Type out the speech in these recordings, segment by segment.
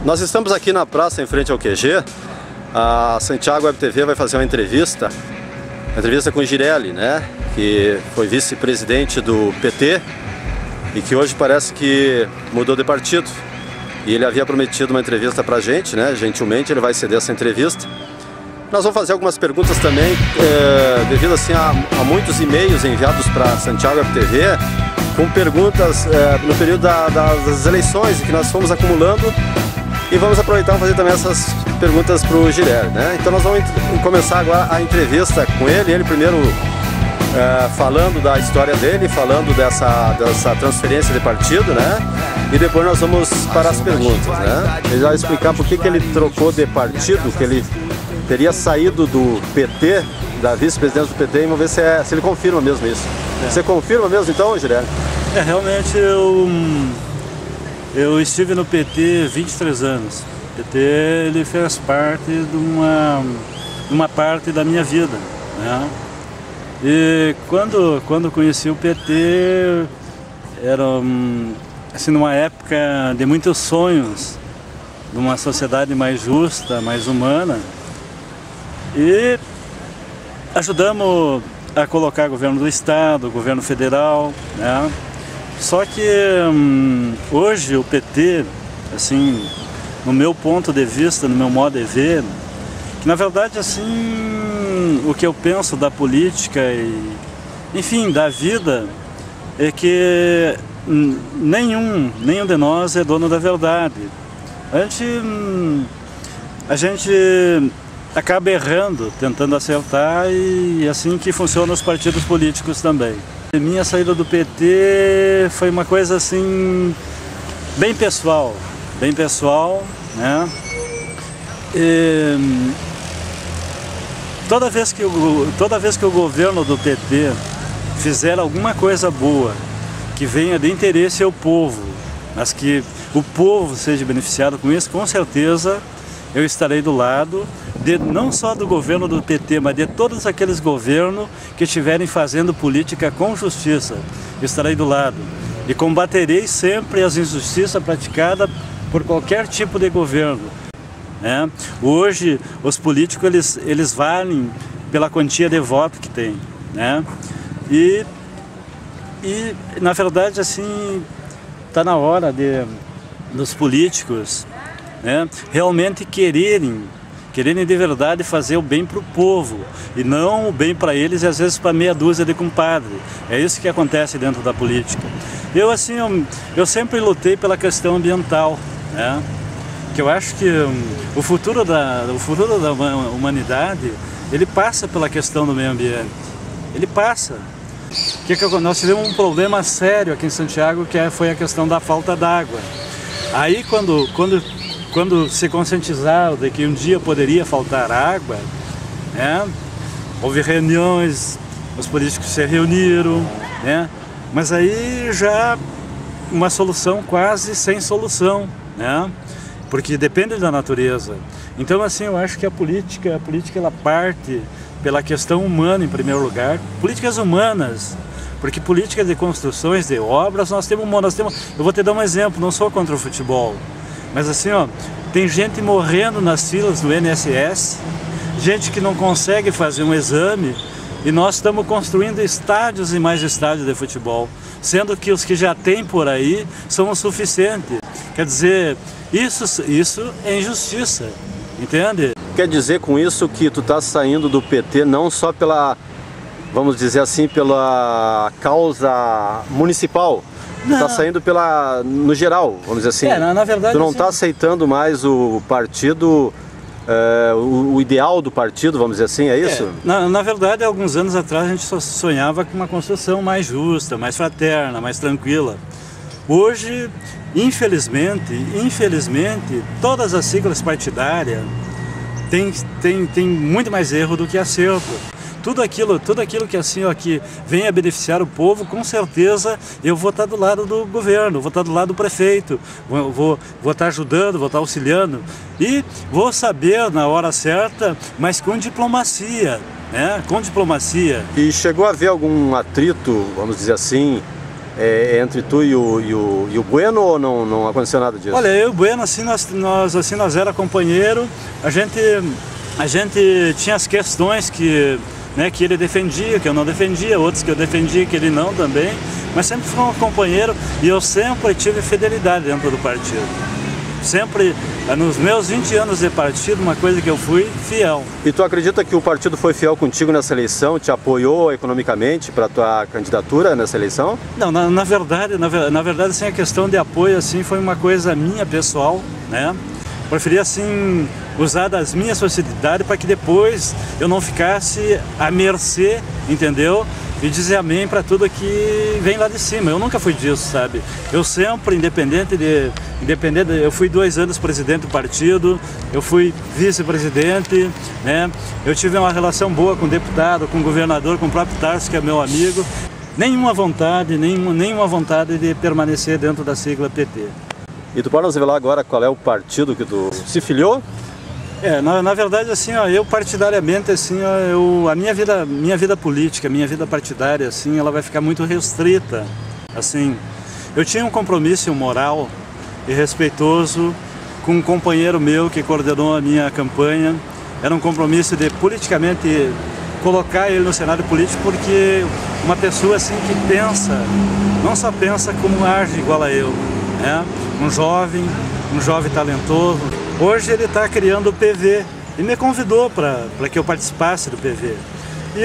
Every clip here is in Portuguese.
Nós estamos aqui na praça em frente ao QG. A Santiago Web TV vai fazer uma entrevista com o Girelli, né? Que foi vice-presidente do PT e que hoje parece que mudou de partido. E ele havia prometido uma entrevista pra gente, né? Gentilmente ele vai ceder essa entrevista. Nós vamos fazer algumas perguntas também, devido assim a muitos e-mails enviados para Santiago Web TV com perguntas no período das eleições que nós fomos acumulando, e vamos aproveitar para fazer também essas perguntas para o Girelli, né? Então nós vamos começar agora a entrevista com ele primeiro falando da história dele, falando dessa transferência de partido, né? E depois nós vamos para as perguntas, né? Ele vai explicar por que ele trocou de partido, que ele teria saído do PT, da vice-presidência do PT, e vamos ver se ele confirma mesmo isso. Você confirma mesmo então, Girelli? Realmente eu estive no PT 23 anos. O PT ele fez parte de uma parte da minha vida, né? E quando conheci o PT, era assim, numa época de muitos sonhos, de uma sociedade mais justa, mais humana, e ajudamos a colocar governo do estado, governo federal, né? Só que hoje o PT, assim, no meu ponto de vista, no meu modo de ver, que na verdade assim, o que eu penso da política e, enfim, da vida, é que nenhum de nós é dono da verdade. A gente acaba errando, tentando acertar, e assim que funcionam os partidos políticos também. Minha saída do PT foi uma coisa assim, bem pessoal, né? E toda vez que o governo do PT fizer alguma coisa boa, que venha de interesse ao povo, mas que o povo seja beneficiado com isso, com certeza eu estarei do lado não só do governo do PT, mas de todos aqueles governos que estiverem fazendo política com justiça. Eu estarei do lado e combaterei sempre as injustiças praticadas por qualquer tipo de governo, né? Hoje os políticos eles valem pela quantia de voto que tem, né? E na verdade assim está na hora dos políticos, né, realmente quererem de verdade fazer o bem para o povo e não o bem para eles e às vezes para meia dúzia de compadre. É isso que acontece dentro da política. Eu sempre lutei pela questão ambiental, né, que eu acho que o futuro da humanidade ele passa pela questão do meio ambiente. Ele passa. Nós tivemos um problema sério aqui em Santiago, que foi a questão da falta d'água. Aí quando se conscientizaram de que um dia poderia faltar água, né, houve reuniões, os políticos se reuniram, né, mas aí já uma solução quase sem solução, né, porque depende da natureza. Então assim, eu acho que a política ela parte pela questão humana em primeiro lugar, políticas humanas, porque política de construções, de obras, nós temos. Eu vou te dar um exemplo, não sou contra o futebol, mas assim, ó, tem gente morrendo nas filas do INSS, gente que não consegue fazer um exame, e nós estamos construindo estádios e mais estádios de futebol, sendo que os que já tem por aí são o suficiente. Quer dizer, isso é injustiça, entende? Quer dizer com isso que tu tá saindo do PT não só pela, vamos dizer assim, pela causa municipal, tu tá saindo no geral, vamos dizer assim. Na verdade, tu não assim, tá aceitando mais o partido, o ideal do partido, vamos dizer assim, é isso? Na verdade, há alguns anos atrás a gente só sonhava com uma construção mais justa, mais fraterna, mais tranquila. Hoje, infelizmente, todas as siglas partidárias tem muito mais erro do que acerto. Tudo aquilo que assim, ó, que venha beneficiar o povo, com certeza eu vou estar do lado do governo, vou estar do lado do prefeito, vou estar ajudando, vou estar auxiliando e vou saber na hora certa, mas com diplomacia, né? Com diplomacia. E chegou a haver algum atrito, vamos dizer assim, entre tu e o Bueno, ou não aconteceu nada disso? Olha, eu e o Bueno, assim, nós era companheiro, a gente tinha as questões que ele defendia, que eu não defendia, outros que eu defendia, que ele não também, mas sempre foi um companheiro e eu sempre tive fidelidade dentro do partido. Sempre, nos meus 20 anos de partido, uma coisa que eu fui fiel. E tu acredita que o partido foi fiel contigo nessa eleição, te apoiou economicamente para a tua candidatura nessa eleição? Não, na verdade, assim, a questão de apoio assim, foi uma coisa minha, pessoal, né? Preferi, assim, usar das minhas facilidades para que depois eu não ficasse à mercê, entendeu? E dizer amém para tudo que vem lá de cima. Eu nunca fui disso, sabe? Eu sempre, independente, eu fui 2 anos presidente do partido, eu fui vice-presidente, né? Eu tive uma relação boa com o deputado, com o governador, com o próprio Tarso, que é meu amigo. Nenhuma vontade de permanecer dentro da sigla PT. E tu pode nos revelar agora qual é o partido que tu se filiou? Na verdade, assim, ó, eu partidariamente, assim, ó, a minha vida política, minha vida partidária, assim, ela vai ficar muito restrita, assim. Eu tinha um compromisso moral e respeitoso com um companheiro meu que coordenou a minha campanha. Era um compromisso de politicamente colocar ele no cenário político, porque uma pessoa assim que pensa, não só pensa como age igual a eu, né? Um jovem talentoso. Hoje ele está criando o PV e me convidou para que eu participasse do PV. E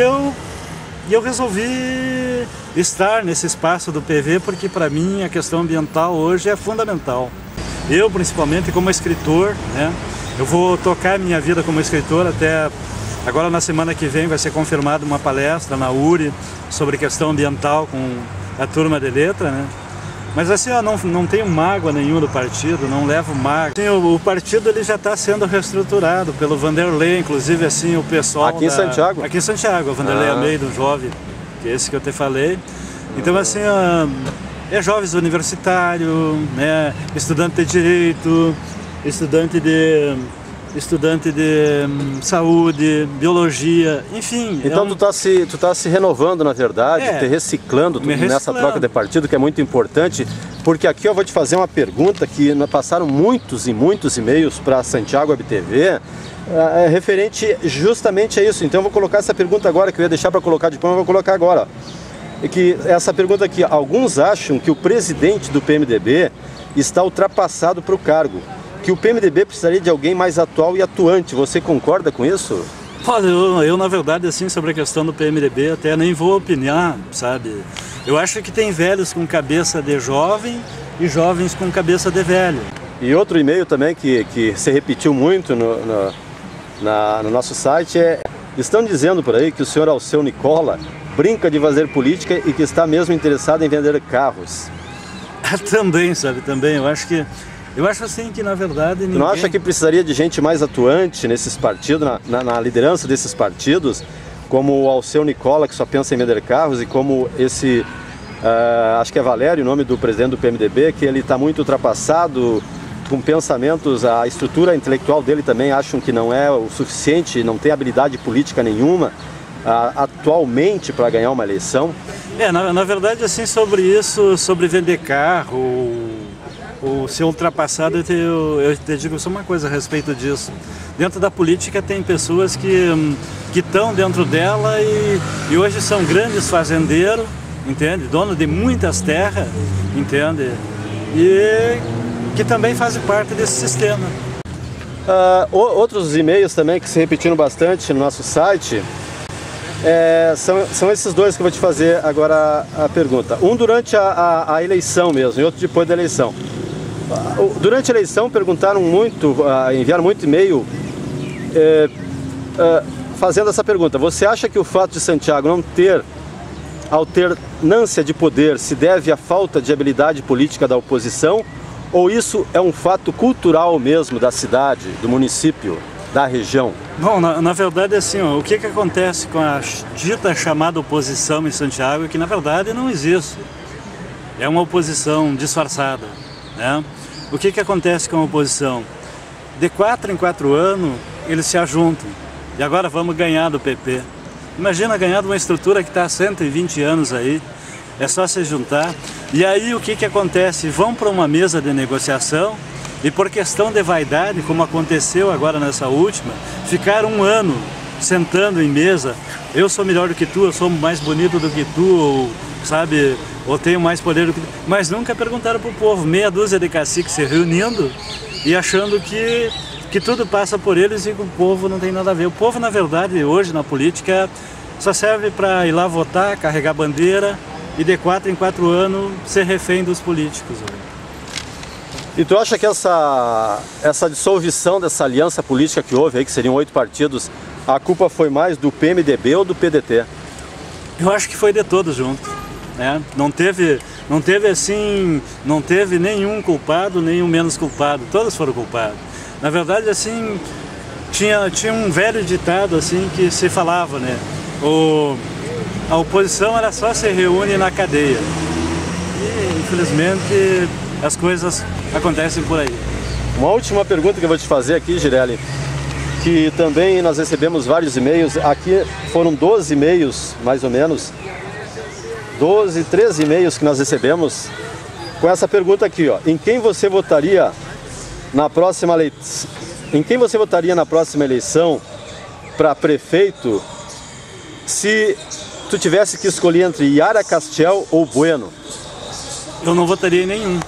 eu resolvi estar nesse espaço do PV porque para mim a questão ambiental hoje é fundamental. Eu, principalmente como escritor, né? Eu vou tocar minha vida como escritor até... Agora na semana que vem vai ser confirmada uma palestra na URI sobre questão ambiental com a turma de letra, né? Mas assim, eu não tenho mágoa nenhuma do partido, não levo mágoa. Assim, o partido ele já está sendo reestruturado pelo Vanderlei, inclusive assim, o pessoal... Aqui em Santiago? Aqui em Santiago, o Vanderlei Almeida, um jovem, que é esse que eu te falei. Então assim, é jovens universitário, né, estudante de direito, estudante de saúde, biologia, enfim. Então tu tá se renovando, na verdade, te reciclando nessa troca de partido, que é muito importante, porque aqui eu vou te fazer uma pergunta que passaram muitos e muitos e-mails para Santiago Web TV, referente justamente a isso. Então eu vou colocar essa pergunta agora, que eu ia deixar para colocar depois, mas eu vou colocar agora. E que essa pergunta aqui, alguns acham que o presidente do PMDB está ultrapassado para o cargo, que o PMDB precisaria de alguém mais atual e atuante. Você concorda com isso? Olha, eu na verdade, assim, sobre a questão do PMDB, até nem vou opinar, sabe? Eu acho que tem velhos com cabeça de jovem e jovens com cabeça de velho. E outro e-mail também que se repetiu muito no nosso site estão dizendo por aí que o senhor Alceu Nicola brinca de fazer política e que está mesmo interessado em vender carros. Também, sabe? Também. Eu acho assim que, na verdade, ninguém... Tu não acha que precisaria de gente mais atuante nesses partidos, na liderança desses partidos, como o Alceu Nicola, que só pensa em vender carros, e como esse, acho que é Valério, o nome do presidente do PMDB, que ele está muito ultrapassado, com pensamentos, a estrutura intelectual dele também acham que não é o suficiente, não tem habilidade política nenhuma atualmente para ganhar uma eleição? Na verdade, assim, sobre isso, sobre vender carro... O ser ultrapassado, eu te digo só uma coisa a respeito disso. Dentro da política tem pessoas que estão dentro dela e hoje são grandes fazendeiros, entende? Dono de muitas terras, entende? E que também fazem parte desse sistema. Outros e-mails também que se repetiram bastante no nosso site, são esses dois que eu vou te fazer agora a pergunta. Um durante a eleição mesmo e outro depois da eleição. Durante a eleição perguntaram muito, enviaram muito e-mail fazendo essa pergunta. Você acha que o fato de Santiago não ter alternância de poder se deve à falta de habilidade política da oposição? Ou isso é um fato cultural mesmo da cidade, do município, da região? Bom, na verdade, assim, o que acontece com a dita chamada oposição em Santiago é que, na verdade, não existe. É uma oposição disfarçada, né? O que acontece com a oposição? De 4 em 4 anos, eles se ajuntam. E agora vamos ganhar do PP. Imagina ganhar de uma estrutura que está há 120 anos aí. É só se juntar. E aí o que acontece? Vão para uma mesa de negociação e por questão de vaidade, como aconteceu agora nessa última, ficaram um ano sentando em mesa, eu sou melhor do que tu, eu sou mais bonito do que tu, ou, sabe, ou tenho mais poder do que tu, mas nunca perguntaram para o povo, meia dúzia de caciques se reunindo e achando que tudo passa por eles e que o povo não tem nada a ver. O povo, na verdade, hoje na política, só serve para ir lá votar, carregar bandeira e de 4 em 4 anos ser refém dos políticos. E tu acha que essa dissolução dessa aliança política que houve aí, que seriam 8 partidos, a culpa foi mais do PMDB ou do PDT? Eu acho que foi de todos juntos, né? Não teve nenhum culpado, nenhum menos culpado, todos foram culpados. Na verdade, assim, tinha um velho ditado assim que se falava, né? A oposição era só se reúne na cadeia. E, infelizmente, as coisas acontecem por aí. Uma última pergunta que eu vou te fazer aqui, Girelli, que também nós recebemos vários e-mails, aqui foram 12 e-mails, mais ou menos, 13 e-mails que nós recebemos, com essa pergunta aqui, ó, em quem você votaria na próxima eleição para prefeito se tu tivesse que escolher entre Yara Castel ou Bueno? Eu não votaria em nenhum.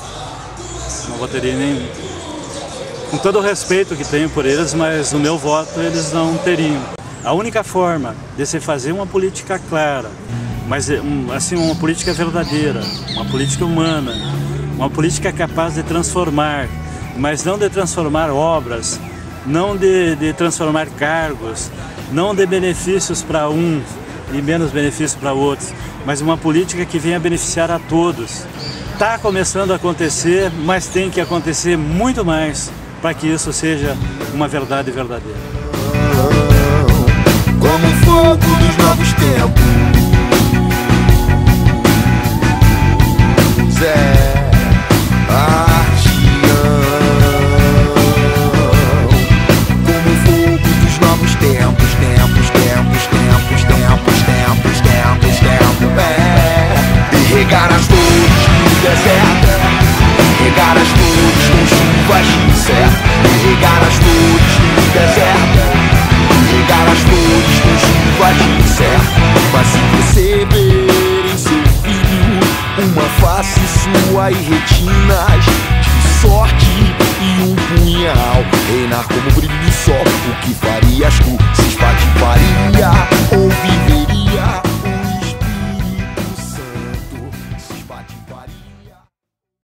Não votaria em nenhum. Com todo o respeito que tenho por eles, mas no meu voto eles não teriam. A única forma de se fazer uma política clara, mas assim, uma política verdadeira, uma política humana, uma política capaz de transformar, mas não de transformar obras, não de transformar cargos, não de benefícios para uns e menos benefícios para outros, mas uma política que venha beneficiar a todos. Está começando a acontecer, mas tem que acontecer muito mais para que isso seja uma verdade verdadeira. Como o fogo dos novos tempos, Zé.